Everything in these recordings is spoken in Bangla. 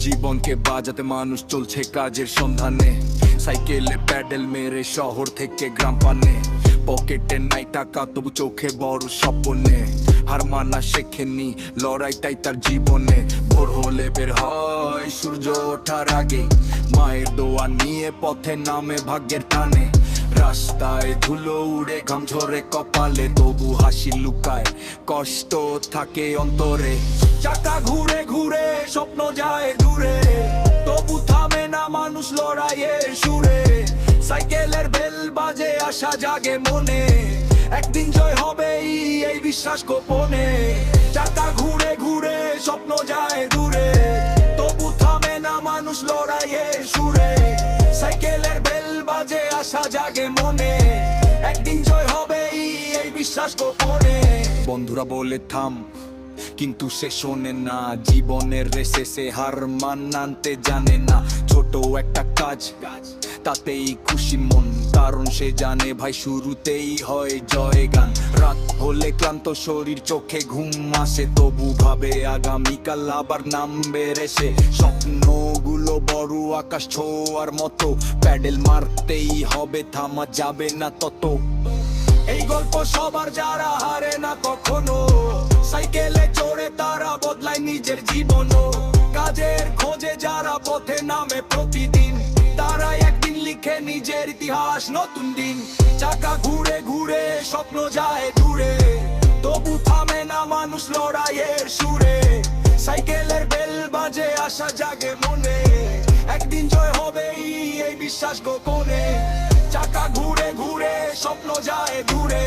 জীবনকে বাজাতে মানুষ চলছে কাজের সন্ধানে, সাইকেলে প্যাডেল মেরে শহর থেকে গ্রাম পানে। পকেটে নাই টাকা তবু চোখে বড় স্বপ্নে, হার মানা শেখেনি লড়াইটাই তার জীবনে। ভোর হলে বের হয় সূর্য ওঠার আগে, মায়ের দোয়া নিয়ে পথে নামে ভাগ্যের টানে। রাস্তায় ধুলো উড়ে ঘাম ঝরে কপালে, তবু হাসি লুকায় কষ্ট থাকে অন্তরে। চাকা ঘুরে ঘুরে স্বপ্ন যায় দূরে, তবু থামে না মানুষ লড়াইয়ের সুরে। সাইকেলের বেল বাজে আশা জাগে মনে, একদিন জয় হবে এই বিশ্বাস গোপনে। চাকা ঘুরে ঘুরে স্বপ্ন যায় দূরে, তবু থামে না মানুষ লড়াইয়ের সুরে। সাইকেলের বেল বাজে আশা জাগে মনে, একদিন জয় হবে এই বিশ্বাস গোপনে। বন্ধুরা বলে থাম কিন্তু সে শোনে না, জীবনের রেসে সে হার মানতে জানে না। ছোট একটা কাজ তাতেই খুশি মন, কারণ সে জানে ভাই শুরুতেই হয় জয় গান। রাত হলে ক্লান্ত শরীর চোখে ঘুম আসে, তবু ভাবে আগামীকাল আবার নামবে রেসে। স্বপ্নগুলো বড় আকাশ ছোঁয়ার মতো, প্যাডেল মারতেই হবে থামা যাবে না তত। এই গল্প সবার যারা হারে না কখনো, সাইকেলে চড়ে তারা বদলায় নিজের জীবনও। কাজের খোঁজে যারা পথে নামে প্রতিদিন, তারা একদিন লিখে নিজের ইতিহাস নতুন দিন। চাকা ঘুরে ঘুরে স্বপ্ন যায় দূরে, তবু থামে না মানুষ লড়াইয়ের সুরে। সাইকেলের বেল বাজে আশা জাগে মনে, একদিন জয় হবে এই বিশ্বাস গোপনে। চাকা ঘুরে ঘুরে স্বপ্ন যায় দূরে,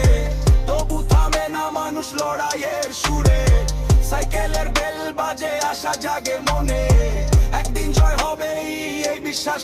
তবু থামে না মানুষ লড়াইয়ের সুরে। সাইকেলের বেল বাজে আশা জাগে মনে, একদিন জয় হবে এই বিশ্বাস।